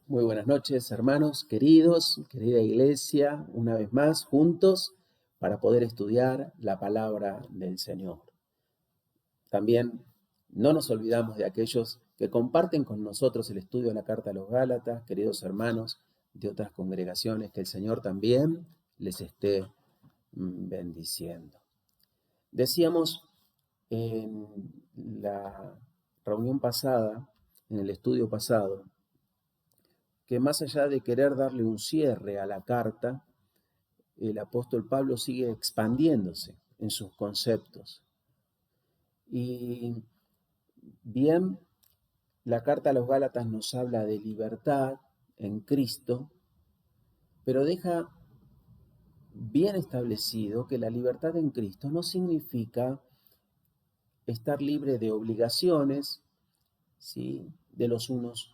Muy buenas noches, hermanos, queridos, querida iglesia, una vez más juntos para poder estudiar la palabra del Señor. También no nos olvidamos de aquellos que comparten con nosotros el estudio de la Carta a los Gálatas, queridos hermanos de otras congregaciones, que el Señor también les esté bendiciendo. Decíamos en la reunión pasada, en el estudio pasado, que más allá de querer darle un cierre a la carta, el apóstol Pablo sigue expandiéndose en sus conceptos. Y bien, la carta a los Gálatas nos habla de libertad en Cristo, pero deja bien establecido que la libertad en Cristo no significa estar libre de obligaciones, ¿sí?, de los unos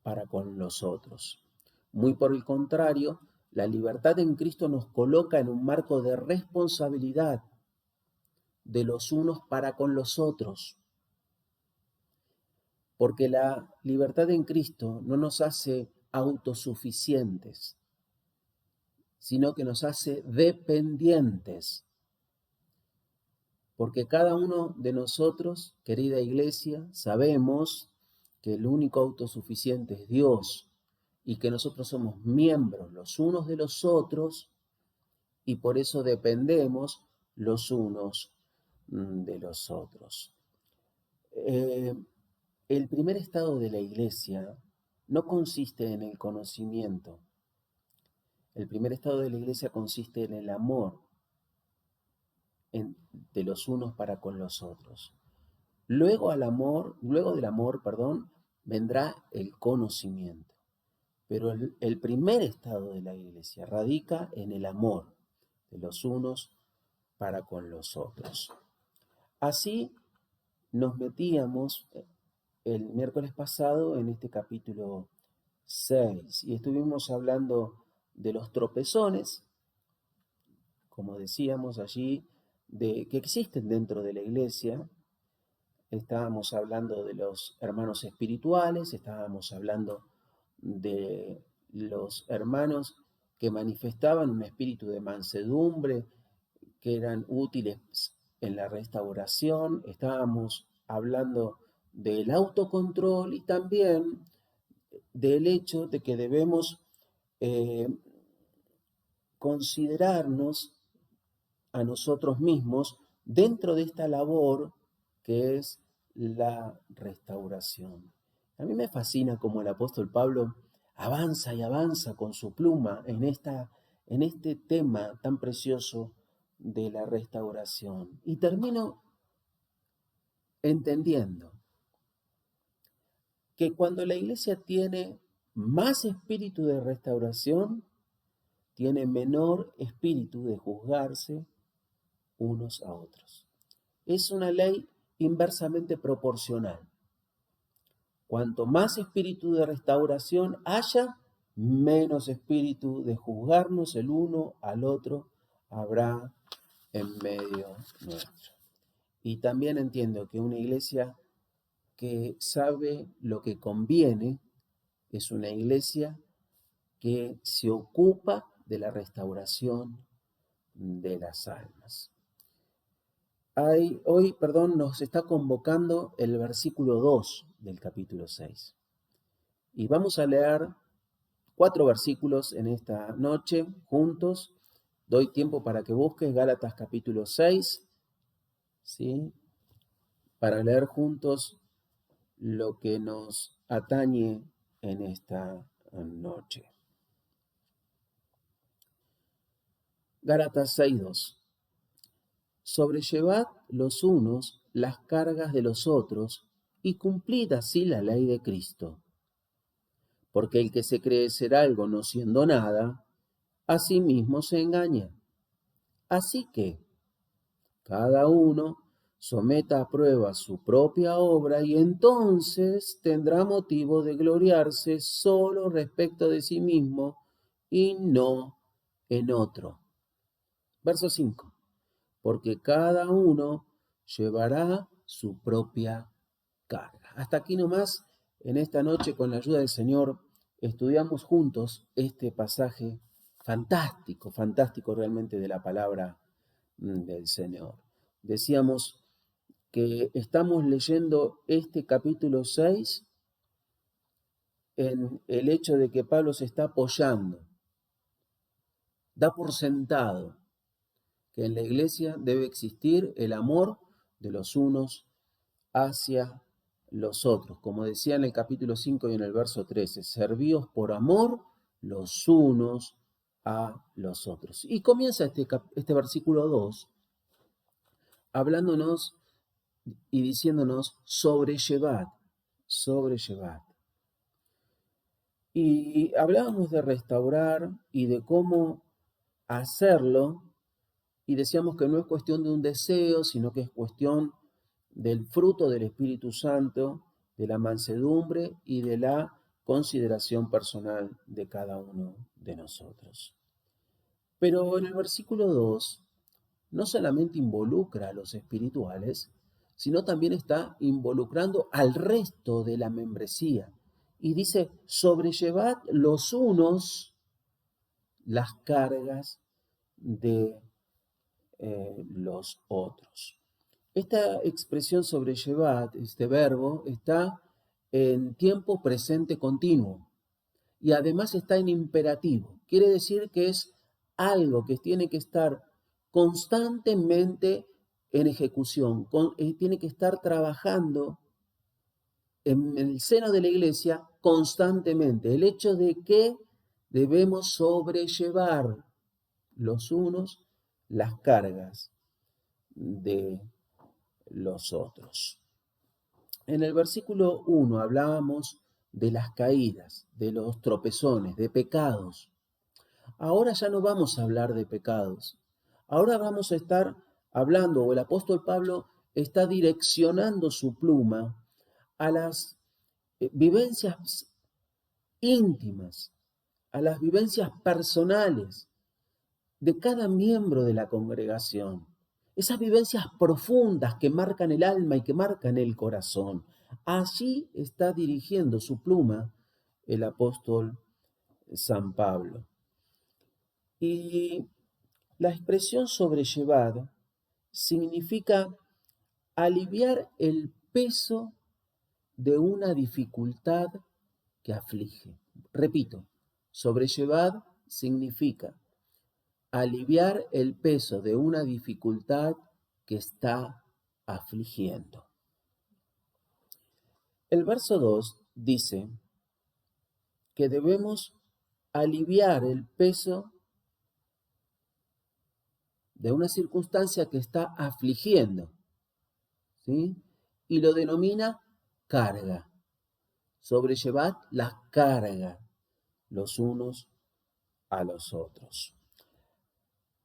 para con los otros. Muy por el contrario, la libertad en Cristo nos coloca en un marco de responsabilidad de los unos para con los otros. Porque la libertad en Cristo no nos hace autosuficientes, sino que nos hace dependientes. Porque cada uno de nosotros, querida iglesia, sabemos que el único autosuficiente es Dios y que nosotros somos miembros los unos de los otros y por eso dependemos los unos de los otros. El primer estado de la iglesia no consiste en el conocimiento. El primer estado de la iglesia consiste en el amor de los unos para con los otros. Luego del amor, vendrá el conocimiento. Pero el primer estado de la iglesia radica en el amor de los unos para con los otros. Así nos metíamos el miércoles pasado en este capítulo 6 y estuvimos hablando de los tropezones, como decíamos allí, que existen dentro de la iglesia. Estábamos hablando de los hermanos espirituales, estábamos hablando de los hermanos que manifestaban un espíritu de mansedumbre, que eran útiles en la restauración, estábamos hablando del autocontrol y también del hecho de que debemos considerarnos a nosotros mismos dentro de esta labor que es la restauración. A mí me fascina cómo el apóstol Pablo avanza y avanza con su pluma en este tema tan precioso de la restauración. Y termino entendiendo que cuando la iglesia tiene más espíritu de restauración, tiene menor espíritu de juzgarse unos a otros. Es una ley inversamente proporcional. Cuanto más espíritu de restauración haya, menos espíritu de juzgarnos el uno al otro habrá en medio nuestro. Y también entiendo que una iglesia que sabe lo que conviene es una iglesia que se ocupa de la restauración de las almas. Hoy, nos está convocando el versículo 2 del capítulo 6. Y vamos a leer 4 versículos en esta noche juntos. Doy tiempo para que busques Gálatas capítulo 6, ¿sí?, para leer juntos lo que nos atañe en esta noche. Gálatas 6:2. Sobrellevad los unos las cargas de los otros y cumplid así la ley de Cristo. Porque el que se cree ser algo no siendo nada, a sí mismo se engaña. Así que cada uno someta a prueba su propia obra y entonces tendrá motivo de gloriarse solo respecto de sí mismo y no en otro. Verso 5. Porque cada uno llevará su propia carga. Hasta aquí nomás, en esta noche, con la ayuda del Señor, estudiamos juntos este pasaje fantástico, fantástico realmente de la palabra del Señor. Decíamos que estamos leyendo este capítulo 6 en el hecho de que Pablo se está apoyando, da por sentado que en la iglesia debe existir el amor de los unos hacia los otros. Como decía en el capítulo 5 y en el verso 13, servíos por amor los unos a los otros. Y comienza este versículo 2 hablándonos y diciéndonos sobrellevad, sobrellevad. Y hablábamos de restaurar y de cómo hacerlo, y decíamos que no es cuestión de un deseo, sino que es cuestión del fruto del Espíritu Santo, de la mansedumbre y de la consideración personal de cada uno de nosotros. Pero en el versículo 2 no solamente involucra a los espirituales, sino también está involucrando al resto de la membresía. Y dice, sobrellevad los unos las cargas de los otros. Esta expresión sobrellevad, este verbo, está en tiempo presente continuo y además está en imperativo. Quiere decir que es algo que tiene que estar constantemente en ejecución, tiene que estar trabajando en el seno de la iglesia constantemente. El hecho de que debemos sobrellevar los unos las cargas de los otros. En el versículo 1 hablábamos de las caídas, de los tropezones, de pecados. Ahora ya no vamos a hablar de pecados. Ahora vamos a estar hablando, o el apóstol Pablo está direccionando su pluma a las vivencias íntimas, a las vivencias personales de cada miembro de la congregación. Esas vivencias profundas que marcan el alma y que marcan el corazón. Allí está dirigiendo su pluma el apóstol San Pablo. Y la expresión sobrellevar significa aliviar el peso de una dificultad que aflige. Repito, sobrellevar significa aliviar el peso de una dificultad que está afligiendo. El verso 2 dice que debemos aliviar el peso de una circunstancia que está afligiendo, ¿sí? Y lo denomina carga. Sobrellevad la carga los unos a los otros.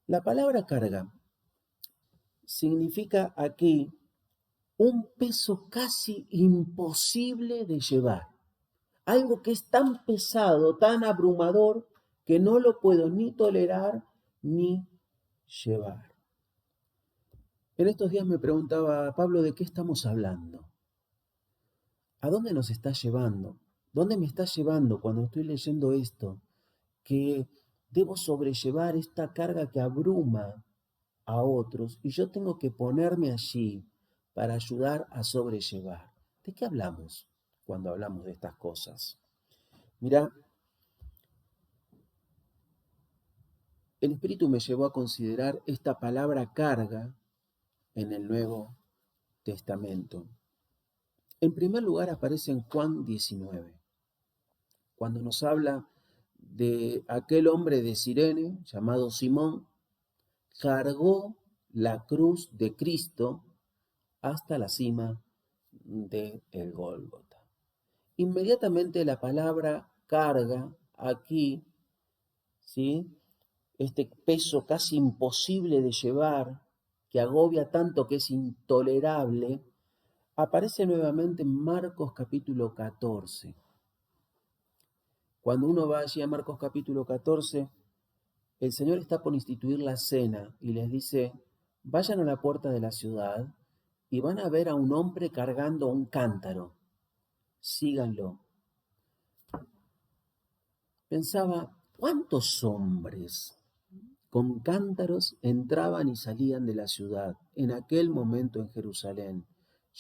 La palabra carga significa aquí un peso casi imposible de llevar. Algo que es tan pesado, tan abrumador, que no lo puedo ni tolerar ni llevar. En estos días me preguntaba, Pablo, ¿de qué estamos hablando? ¿A dónde nos está llevando? ¿Dónde me está llevando cuando estoy leyendo esto? Que debo sobrellevar esta carga que abruma a otros y yo tengo que ponerme allí para ayudar a sobrellevar. ¿De qué hablamos cuando hablamos de estas cosas? Mira, el Espíritu me llevó a considerar esta palabra carga en el Nuevo Testamento. En primer lugar aparece en Juan 19, cuando nos habla de aquel hombre de Cirene llamado Simón, cargó la cruz de Cristo hasta la cima del Gólgota. Inmediatamente la palabra carga aquí, ¿sí? Este peso casi imposible de llevar, que agobia tanto que es intolerable, aparece nuevamente en Marcos capítulo 14. Cuando uno va allí a Marcos capítulo 14, el Señor está por instituir la cena y les dice, vayan a la puerta de la ciudad y van a ver a un hombre cargando un cántaro. Síganlo. pensaba, ¿cuántos hombres con cántaros entraban y salían de la ciudad en aquel momento en Jerusalén,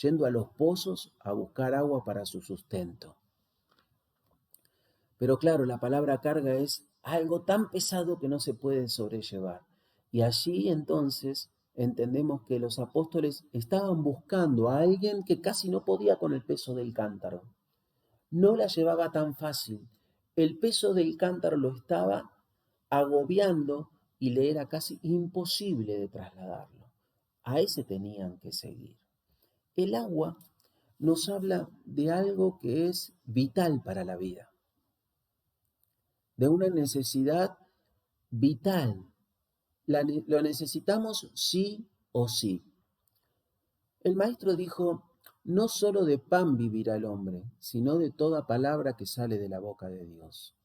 yendo a los pozos a buscar agua para su sustento? Pero claro, la palabra carga es algo tan pesado que no se puede sobrellevar. Y allí entonces entendemos que los apóstoles estaban buscando a alguien que casi no podía con el peso del cántaro. No la llevaba tan fácil. El peso del cántaro lo estaba agobiando y le era casi imposible de trasladarlo. A ese tenían que seguir. El agua nos habla de algo que es vital para la vida, de una necesidad vital. Lo necesitamos sí o sí. El maestro dijo, no solo de pan vivirá el hombre, sino de toda palabra que sale de la boca de Dios.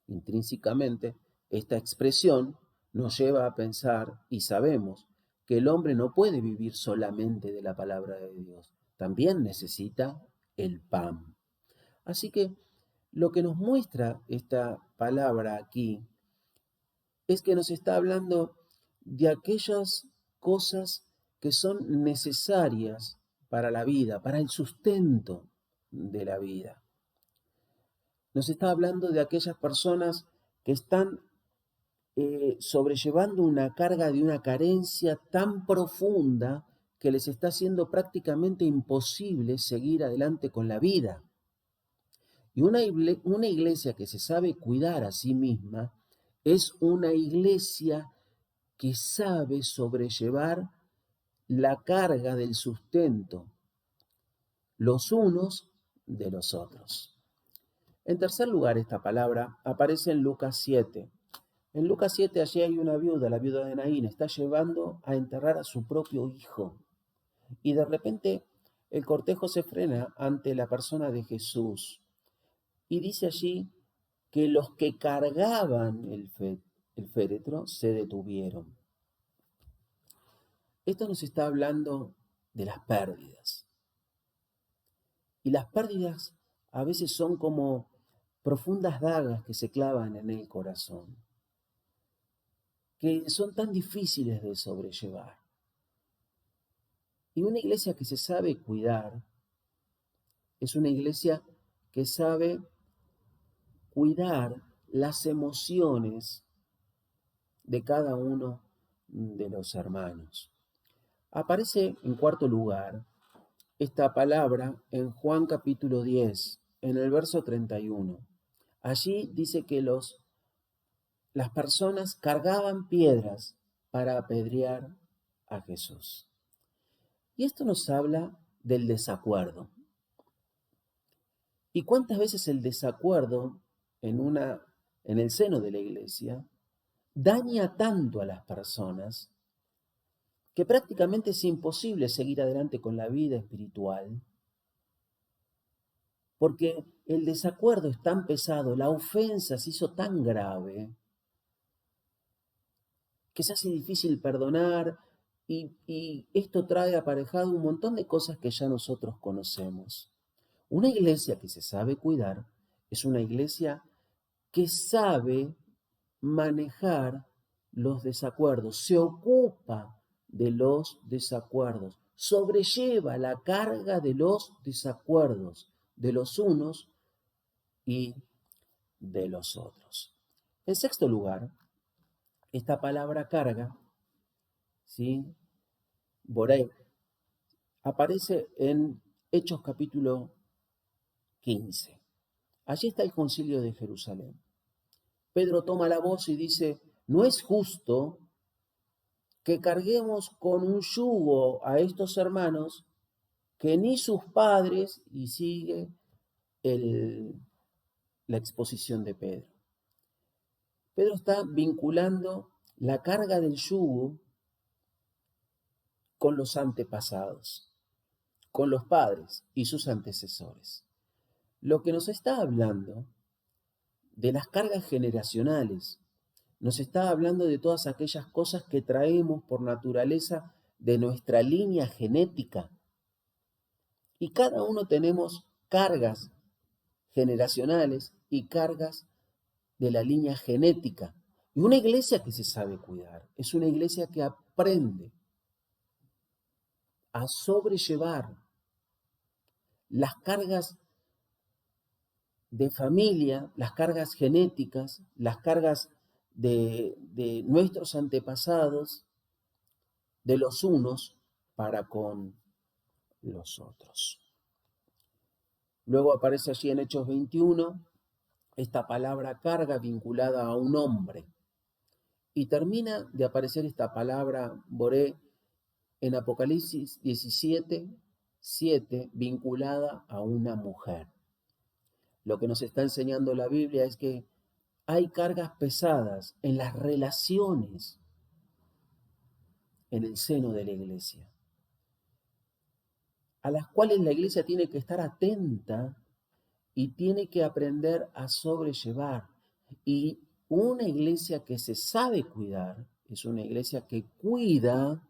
Intrínsecamente, esta expresión nos lleva a pensar y sabemos que el hombre no puede vivir solamente de la palabra de Dios, también necesita el pan. Así que lo que nos muestra esta palabra aquí es que nos está hablando de aquellas cosas que son necesarias para la vida, para el sustento de la vida. Nos está hablando de aquellas personas que están sobrellevando una carga de una carencia tan profunda que les está haciendo prácticamente imposible seguir adelante con la vida. Y una iglesia que se sabe cuidar a sí misma es una iglesia que sabe sobrellevar la carga del sustento, los unos de los otros. En tercer lugar, esta palabra aparece en Lucas 7. En Lucas 7 allí hay una viuda, la viuda de Naín, está llevando a enterrar a su propio hijo. Y de repente el cortejo se frena ante la persona de Jesús. Y dice allí que los que cargaban el féretro se detuvieron. Esto nos está hablando de las pérdidas. Y las pérdidas a veces son como profundas dagas que se clavan en el corazón, que son tan difíciles de sobrellevar. Y una iglesia que se sabe cuidar es una iglesia que sabe cuidar las emociones de cada uno de los hermanos. Aparece en cuarto lugar esta palabra en Juan capítulo 10, en el verso 31. Allí dice que las personas cargaban piedras para apedrear a Jesús. Y esto nos habla del desacuerdo. ¿Y cuántas veces el desacuerdo en el seno de la iglesia daña tanto a las personas que prácticamente es imposible seguir adelante con la vida espiritual? Porque el desacuerdo es tan pesado, la ofensa se hizo tan grave, que se hace difícil perdonar y esto trae aparejado un montón de cosas que ya nosotros conocemos. Una iglesia que se sabe cuidar es una iglesia que sabe manejar los desacuerdos, se ocupa de los desacuerdos, sobrelleva la carga de los desacuerdos de los unos y de los otros. En sexto lugar, esta palabra carga, ¿sí? Boré, aparece en Hechos capítulo 15. Allí está el concilio de Jerusalén. Pedro toma la voz y dice, no es justo que carguemos con un yugo a estos hermanos que ni sus padres, y sigue la exposición de Pedro. Pedro está vinculando la carga del yugo con los antepasados, con los padres y sus antecesores. Lo que nos está hablando de las cargas generacionales, nos está hablando de todas aquellas cosas que traemos por naturaleza de nuestra línea genética. Y cada uno tenemos cargas generacionales y cargas de la línea genética. Y una iglesia que se sabe cuidar es una iglesia que aprende a sobrellevar las cargas de familia, las cargas genéticas, las cargas de nuestros antepasados, de los unos para con los otros. Luego aparece allí en Hechos 21 esta palabra carga vinculada a un hombre. Y termina de aparecer esta palabra boré en Apocalipsis 17, 7, vinculada a una mujer. Lo que nos está enseñando la Biblia es que hay cargas pesadas en las relaciones en el seno de la iglesia, a las cuales la iglesia tiene que estar atenta y tiene que aprender a sobrellevar. Y una iglesia que se sabe cuidar es una iglesia que cuida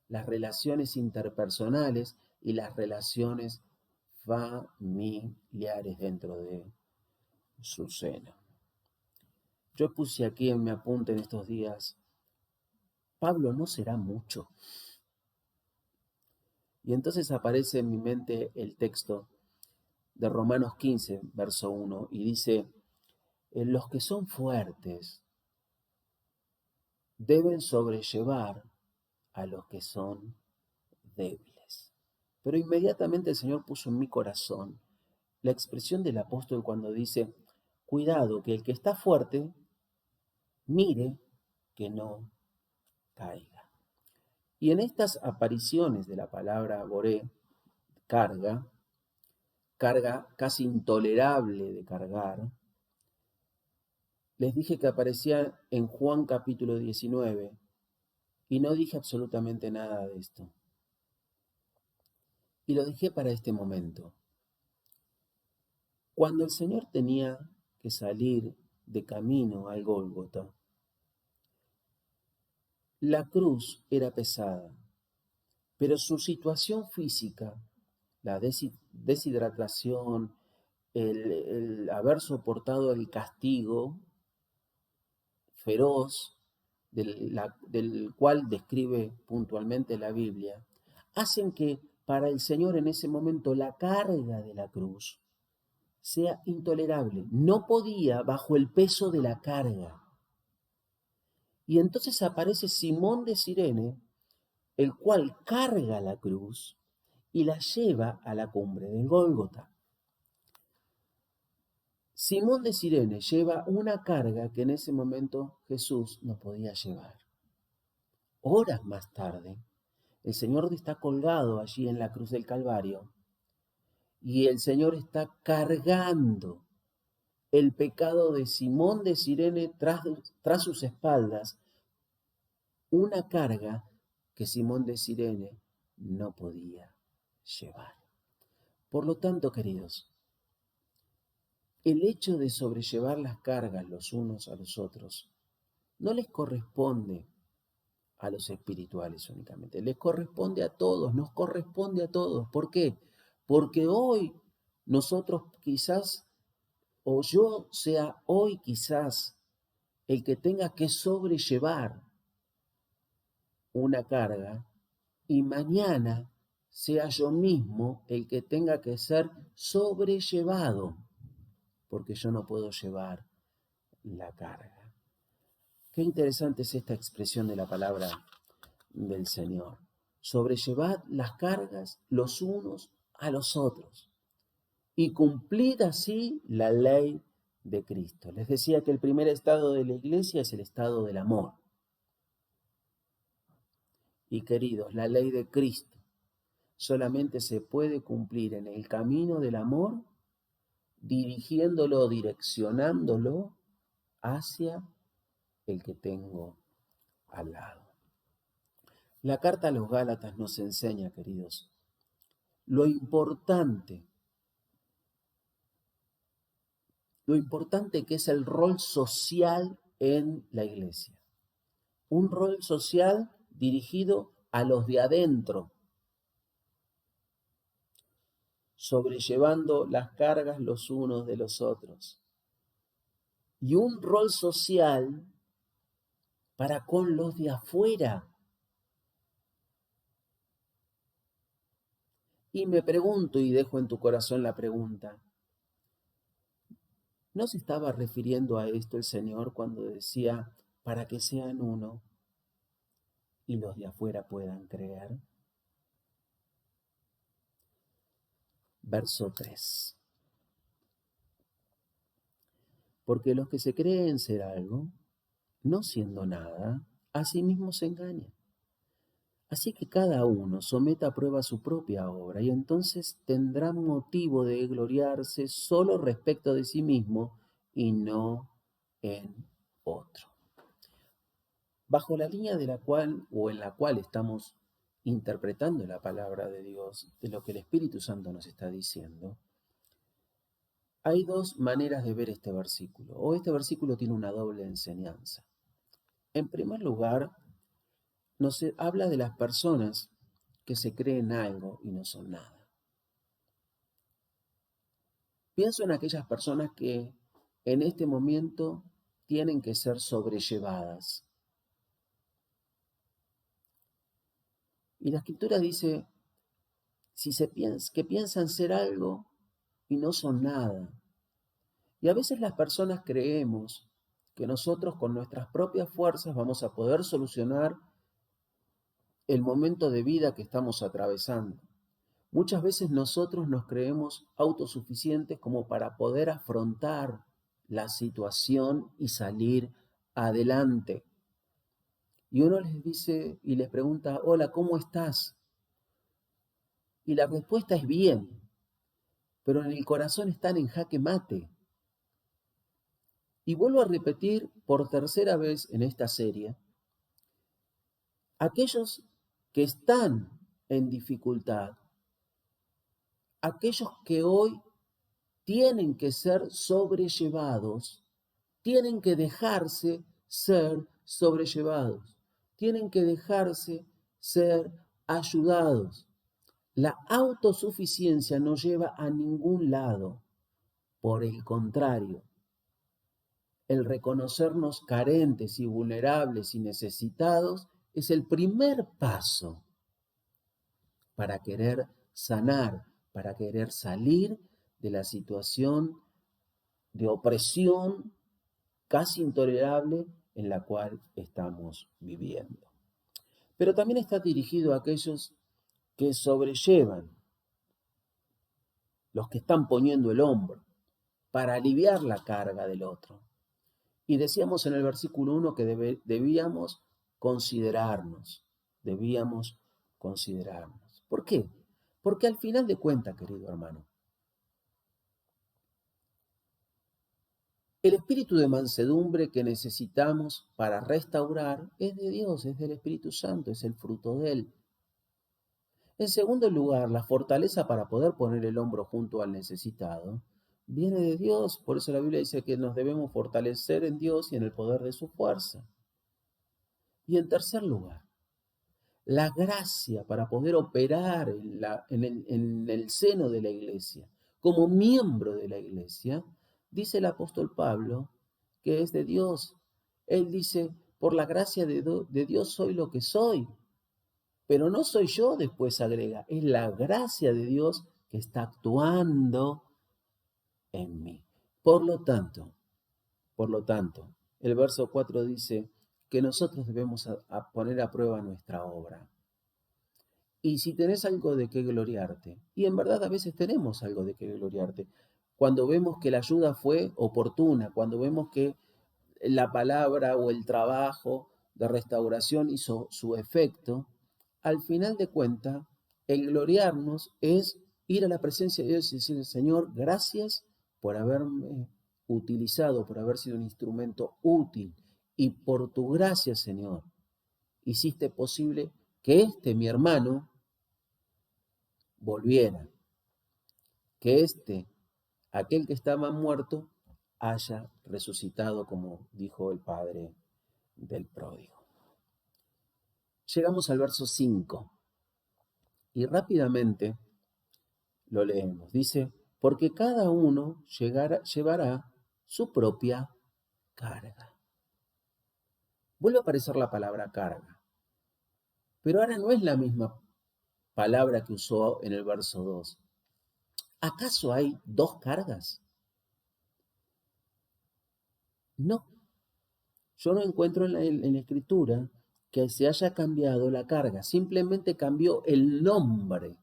las relaciones interpersonales y las relaciones familiares dentro de su seno. Yo puse aquí en mi apunte en estos días, Pablo no será mucho. Y entonces aparece en mi mente el texto de Romanos 15, verso 1, y dice, los que son fuertes deben sobrellevar a los que son débiles. Pero inmediatamente el Señor puso en mi corazón la expresión del apóstol cuando dice, cuidado, que el que está fuerte, mire que no caiga. Y en estas apariciones de la palabra boré, carga casi intolerable de cargar, les dije que aparecía en Juan capítulo 19 y no dije absolutamente nada de esto. Y lo dejé para este momento. Cuando el Señor tenía que salir de camino al Gólgota, la cruz era pesada, pero su situación física, la deshidratación, el haber soportado el castigo feroz del cual describe puntualmente la Biblia, hacen que para el Señor en ese momento la carga de la cruz sea intolerable. No podía bajo el peso de la carga. Y entonces aparece Simón de Cirene, el cual carga la cruz y la lleva a la cumbre del Gólgota. Simón de Cirene lleva una carga que en ese momento Jesús no podía llevar. Horas más tarde, el Señor está colgado allí en la cruz del Calvario y el Señor está cargando el pecado de Simón de Cirene tras sus espaldas, una carga que Simón de Cirene no podía llevar. Por lo tanto, queridos, el hecho de sobrellevar las cargas los unos a los otros no les corresponde a los espirituales únicamente, les corresponde a todos, nos corresponde a todos. ¿Por qué? Porque hoy nosotros quizás, o yo sea hoy quizás el que tenga que sobrellevar una carga y mañana sea yo mismo el que tenga que ser sobrellevado, porque yo no puedo llevar la carga. Qué interesante es esta expresión de la palabra del Señor. Sobrellevad las cargas los unos a los otros y cumplid así la ley de Cristo. Les decía que el primer estado de la iglesia es el estado del amor. Y queridos, la ley de Cristo solamente se puede cumplir en el camino del amor, dirigiéndolo, direccionándolo hacia el que tengo al lado. La carta a los Gálatas nos enseña, queridos, lo importante que es el rol social en la iglesia. Un rol social dirigido a los de adentro, sobrellevando las cargas los unos de los otros. y un rol social para con los de afuera. Y me pregunto y dejo en tu corazón la pregunta, ¿no se estaba refiriendo a esto el Señor cuando decía, para que sean uno y los de afuera puedan creer? Verso 3. Porque los que se creen ser algo, no siendo nada, a sí mismos se engañan. Así que cada uno someta a prueba su propia obra y entonces tendrá motivo de gloriarse solo respecto de sí mismo y no en otro. Bajo la línea de la cual o en la cual estamos interpretando la palabra de Dios, de lo que el Espíritu Santo nos está diciendo, hay dos maneras de ver este versículo, o este versículo tiene una doble enseñanza. En primer lugar, nos habla de las personas que se creen algo y no son nada. Pienso en aquellas personas que en este momento tienen que ser sobrellevadas. Y la Escritura dice, si que piensan ser algo y no son nada. Y a veces las personas creemos que nosotros con nuestras propias fuerzas vamos a poder solucionar el momento de vida que estamos atravesando. Muchas veces nosotros nos creemos autosuficientes como para poder afrontar la situación y salir adelante. Y uno les dice y les pregunta, hola, ¿cómo estás? Y la respuesta es bien, pero en el corazón están en jaque mate. Y vuelvo a repetir por tercera vez en esta serie, aquellos que están en dificultad, aquellos que hoy tienen que ser sobrellevados, tienen que dejarse ser sobrellevados, tienen que dejarse ser ayudados. La autosuficiencia no lleva a ningún lado. Por el contrario, el reconocernos carentes y vulnerables y necesitados es el primer paso para querer sanar, para querer salir de la situación de opresión casi intolerable en la cual estamos viviendo. Pero también está dirigido a aquellos que sobrellevan, los que están poniendo el hombro para aliviar la carga del otro. Y decíamos en el versículo 1 que debíamos considerarnos, debíamos considerarnos. ¿Por qué? Porque al final de cuentas, querido hermano, el espíritu de mansedumbre que necesitamos para restaurar es de Dios, es del Espíritu Santo, es el fruto de Él. En segundo lugar, la fortaleza para poder poner el hombro junto al necesitado viene de Dios. Por eso la Biblia dice que nos debemos fortalecer en Dios y en el poder de su fuerza. Y en tercer lugar, la gracia para poder operar en el seno de la iglesia, como miembro de la iglesia, dice el apóstol Pablo que es de Dios. Él dice, por la gracia de Dios soy lo que soy. Pero no soy yo, después agrega, es la gracia de Dios que está actuando en mí. Por lo tanto, el verso 4 dice que nosotros debemos a poner a prueba nuestra obra. Y si tenés algo de qué gloriarte, y en verdad a veces tenemos algo de qué gloriarte, cuando vemos que la ayuda fue oportuna, cuando vemos que la palabra o el trabajo de restauración hizo su efecto, al final de cuentas, el gloriarnos es ir a la presencia de Dios y decir, Señor, gracias por haberme utilizado, por haber sido un instrumento útil. Y por tu gracia, Señor, hiciste posible que mi hermano, volviera, que aquel que estaba muerto, haya resucitado, como dijo el Padre del pródigo. Llegamos al verso 5 y rápidamente lo leemos. Dice, porque cada uno llevará su propia carga. Vuelve a aparecer la palabra carga, pero ahora no es la misma palabra que usó en el verso 2. ¿Acaso hay dos cargas? No, yo no encuentro en la escritura que se haya cambiado la carga, simplemente cambió el nombre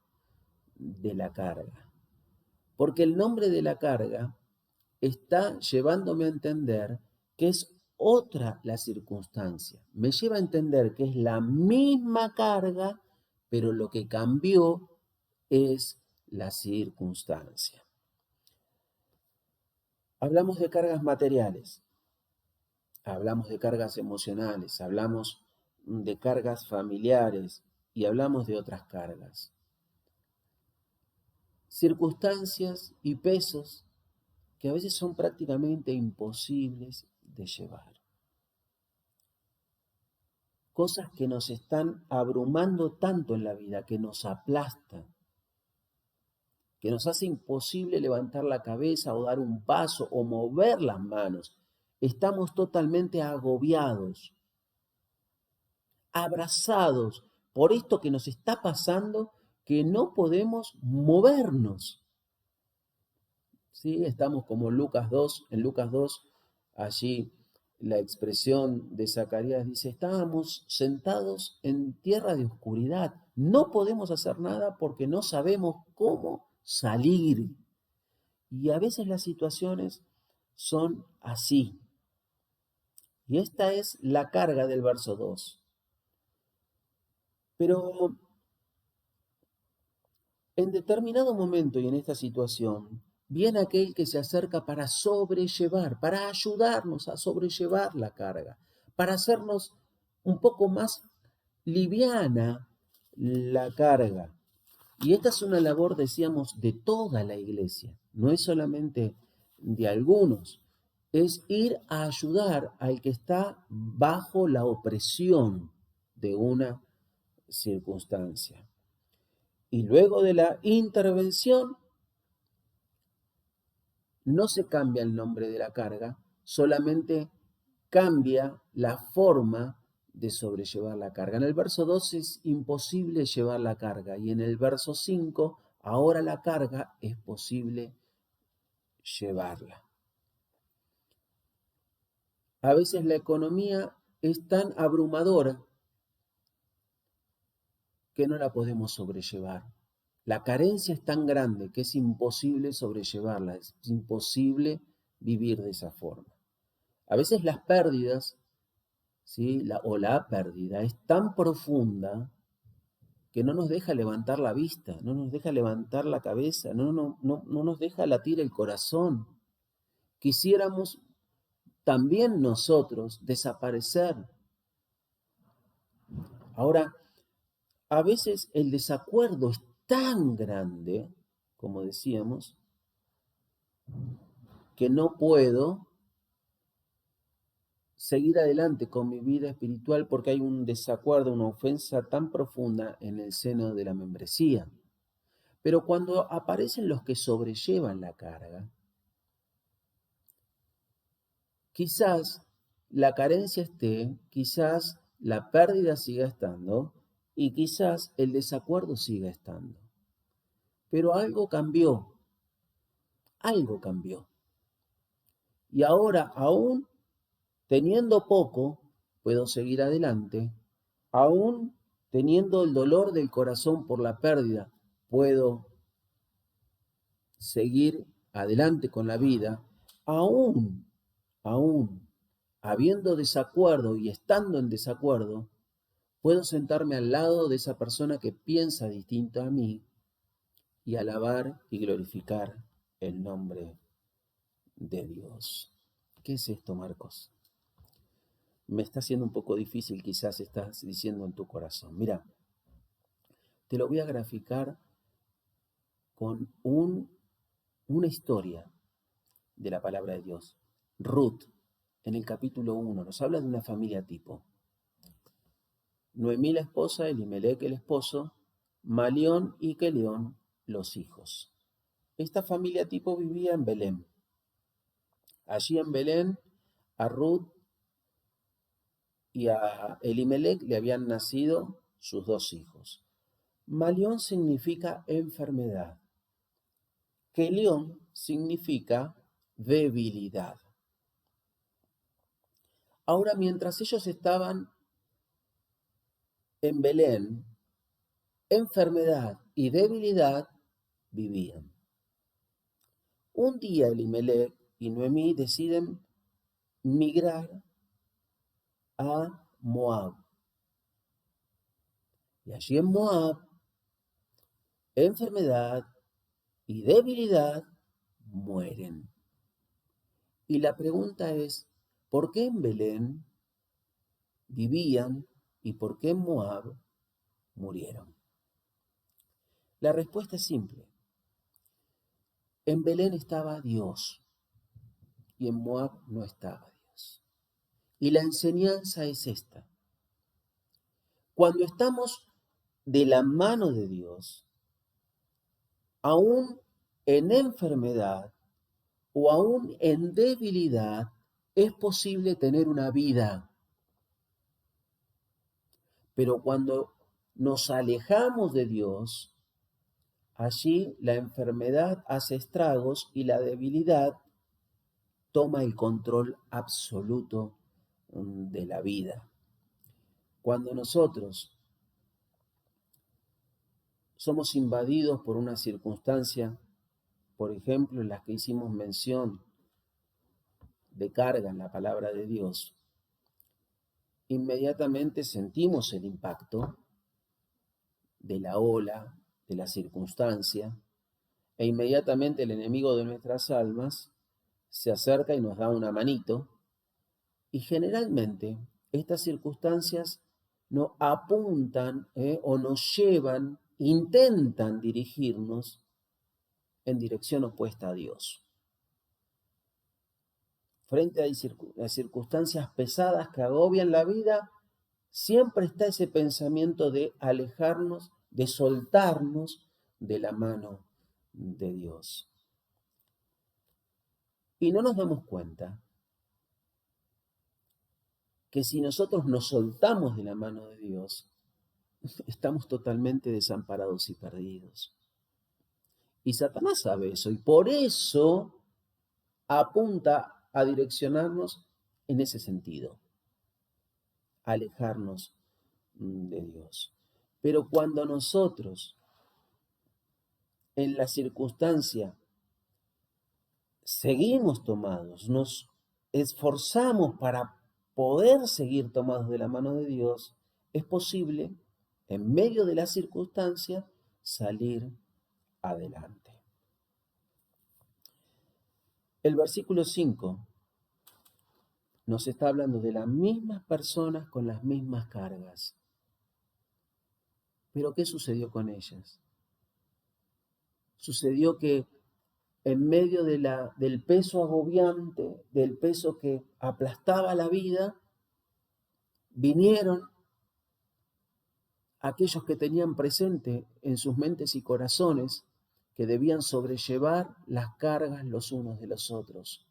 de la carga. Porque el nombre de la carga está llevándome a entender que es otra la circunstancia. Me lleva a entender que es la misma carga, pero lo que cambió es la circunstancia. Hablamos de cargas materiales, hablamos de cargas emocionales, hablamos de cargas familiares y hablamos de otras cargas. Circunstancias y pesos que a veces son prácticamente imposibles de llevar. Cosas que nos están abrumando tanto en la vida, que nos aplastan, que nos hace imposible levantar la cabeza o dar un paso o mover las manos. Estamos totalmente agobiados, abrazados por esto que nos está pasando, que no podemos movernos. ¿Sí? Estamos como en Lucas 2, allí la expresión de Zacarías dice, estábamos sentados en tierra de oscuridad, no podemos hacer nada porque no sabemos cómo salir. Y a veces las situaciones son así. Y esta es la carga del verso 2. Pero en determinado momento y en esta situación, viene aquel que se acerca para sobrellevar, para ayudarnos a sobrellevar la carga, para hacernos un poco más liviana la carga. Y esta es una labor, decíamos, de toda la iglesia, no es solamente de algunos, es ir a ayudar al que está bajo la opresión de una circunstancia. Y luego de la intervención, no se cambia el nombre de la carga, solamente cambia la forma de sobrellevar la carga. En el verso 2 es imposible llevar la carga y en el verso 5 ahora la carga es posible llevarla. A veces la economía es tan abrumadora que no la podemos sobrellevar. La carencia es tan grande que es imposible sobrellevarla, es imposible vivir de esa forma. A veces las pérdidas, ¿sí? La pérdida es tan profunda que no nos deja levantar la vista, no nos deja levantar la cabeza, no nos deja latir el corazón. Quisiéramos también nosotros desaparecer. Ahora, a veces el desacuerdo es tan grande, como decíamos, que no puedo seguir adelante con mi vida espiritual porque hay un desacuerdo, una ofensa tan profunda en el seno de la membresía. Pero cuando aparecen los que sobrellevan la carga, quizás la carencia esté, quizás la pérdida siga estando y quizás el desacuerdo siga estando. Pero algo cambió, algo cambió. Y ahora, aún teniendo poco, puedo seguir adelante. Aún teniendo el dolor del corazón por la pérdida, puedo seguir adelante con la vida. Aún habiendo desacuerdo y estando en desacuerdo, puedo sentarme al lado de esa persona que piensa distinto a mí y alabar y glorificar el nombre de Dios. ¿Qué es esto, Marcos? Me está haciendo un poco difícil, quizás estás diciendo en tu corazón. Mira, te lo voy a graficar con una historia de la palabra de Dios. Ruth, en el capítulo 1, nos habla de una familia tipo. Noemí la esposa, Elimelec el esposo, Malión y Quelión los hijos. Esta familia tipo vivía en Belén. Allí en Belén A Ruth y a Elimelec le habían nacido sus 2 hijos. Malión significa enfermedad. Kelión significa debilidad. Ahora, mientras ellos estaban en Belén, enfermedad y debilidad vivían. Un día Elimelec y Noemí deciden migrar a Moab. Y allí en Moab, enfermedad y debilidad mueren. Y la pregunta es, ¿por qué en Belén vivían y por qué en Moab murieron? La respuesta es simple. En Belén estaba Dios y en Moab no estaba Dios. Y la enseñanza es esta. Cuando estamos de la mano de Dios, aún en enfermedad o aún en debilidad, es posible tener una vida. Pero cuando nos alejamos de Dios, allí la enfermedad hace estragos y la debilidad toma el control absoluto de la vida. Cuando nosotros somos invadidos por una circunstancia, por ejemplo, en las que hicimos mención de carga en la palabra de Dios, inmediatamente sentimos el impacto de la ola, de la circunstancia, e inmediatamente el enemigo de nuestras almas se acerca y nos da una manito, y generalmente estas circunstancias nos apuntan o nos llevan, intentan dirigirnos en dirección opuesta a Dios. Frente a circunstancias pesadas que agobian la vida, siempre está ese pensamiento de alejarnos, de soltarnos de la mano de Dios. Y no nos damos cuenta que si nosotros nos soltamos de la mano de Dios, estamos totalmente desamparados y perdidos. Y Satanás sabe eso, y por eso apunta a direccionarnos en ese sentido, alejarnos de Dios. Pero cuando nosotros en la circunstancia seguimos tomados, nos esforzamos para poder seguir tomados de la mano de Dios, es posible, en medio de la circunstancia, salir adelante. El versículo 5 nos está hablando de las mismas personas con las mismas cargas. Pero ¿qué sucedió con ellas? Sucedió que en medio del peso agobiante, del peso que aplastaba la vida, vinieron aquellos que tenían presente en sus mentes y corazones que debían sobrellevar las cargas los unos de los otros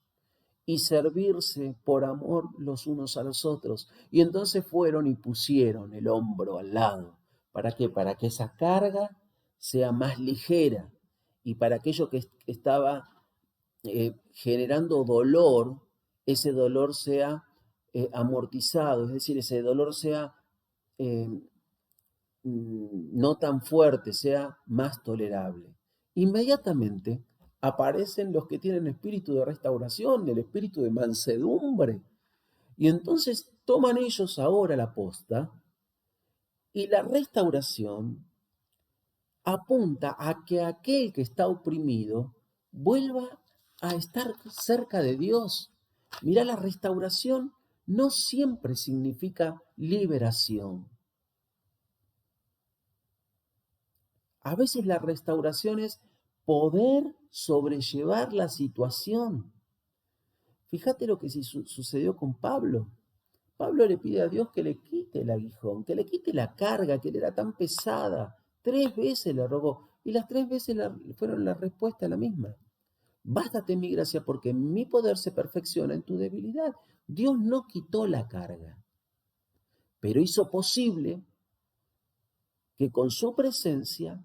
y servirse por amor los unos a los otros. Y entonces fueron y pusieron el hombro al lado. ¿Para qué? Para que esa carga sea más ligera y para aquello que estaba generando dolor, ese dolor sea amortizado, es decir, ese dolor sea eh, no tan fuerte, sea más tolerable. Inmediatamente aparecen los que tienen espíritu de restauración, el espíritu de mansedumbre. Y entonces toman ellos ahora la posta y la restauración apunta a que aquel que está oprimido vuelva a estar cerca de Dios. Mira, la restauración no siempre significa liberación. A veces la restauración es poder sobrellevar la situación. Fíjate lo que sucedió con Pablo. Pablo le pide a Dios que le quite el aguijón, que le quite la carga que le era tan pesada. 3 veces le rogó y las 3 veces fueron la respuesta la misma. Bástate mi gracia porque mi poder se perfecciona en tu debilidad. Dios no quitó la carga, pero hizo posible que con su presencia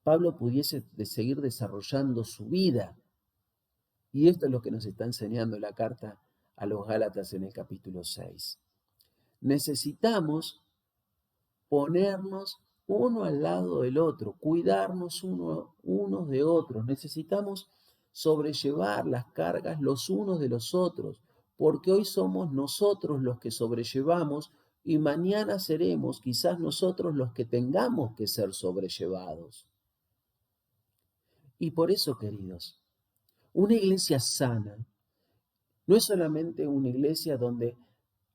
Pablo pudiese seguir desarrollando su vida. Y esto es lo que nos está enseñando la carta a los Gálatas en el capítulo 6. Necesitamos ponernos uno al lado del otro, cuidarnos unos de otros. Necesitamos sobrellevar las cargas los unos de los otros, porque hoy somos nosotros los que sobrellevamos y mañana seremos quizás nosotros los que tengamos que ser sobrellevados. Y por eso, queridos, una iglesia sana no es solamente una iglesia donde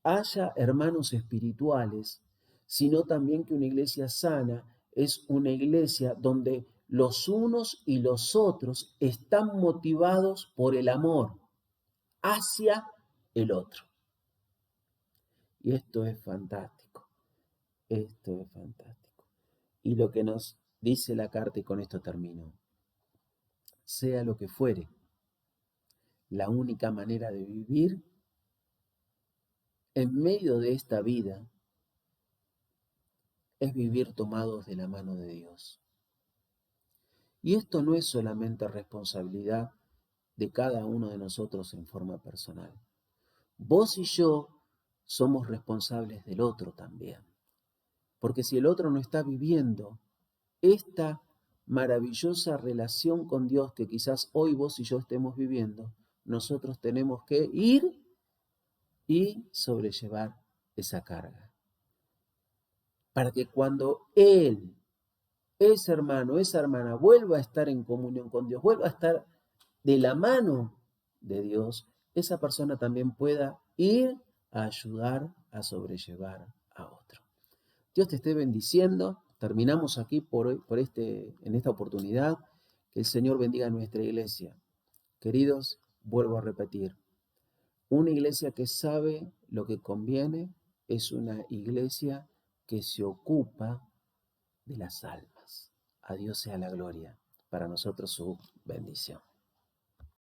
haya hermanos espirituales, sino también que una iglesia sana es una iglesia donde los unos y los otros están motivados por el amor hacia el otro. Y esto es fantástico, esto es fantástico. Y lo que nos dice la carta, y con esto termino, sea lo que fuere, la única manera de vivir en medio de esta vida es vivir tomados de la mano de Dios. Y esto no es solamente responsabilidad de cada uno de nosotros en forma personal. Vos y yo somos responsables del otro también. Porque si el otro no está viviendo esta maravillosa relación con Dios que quizás hoy vos y yo estemos viviendo, nosotros tenemos que ir y sobrellevar esa carga. Para que cuando Él, ese hermano, esa hermana, vuelva a estar en comunión con Dios, vuelva a estar de la mano de Dios, esa persona también pueda ir a ayudar a sobrellevar a otro. Dios te esté bendiciendo. Terminamos aquí en esta oportunidad. Que el Señor bendiga a nuestra iglesia. Queridos, vuelvo a repetir, una iglesia que sabe lo que conviene es una iglesia que se ocupa de las almas. A Dios sea la gloria. Para nosotros su bendición.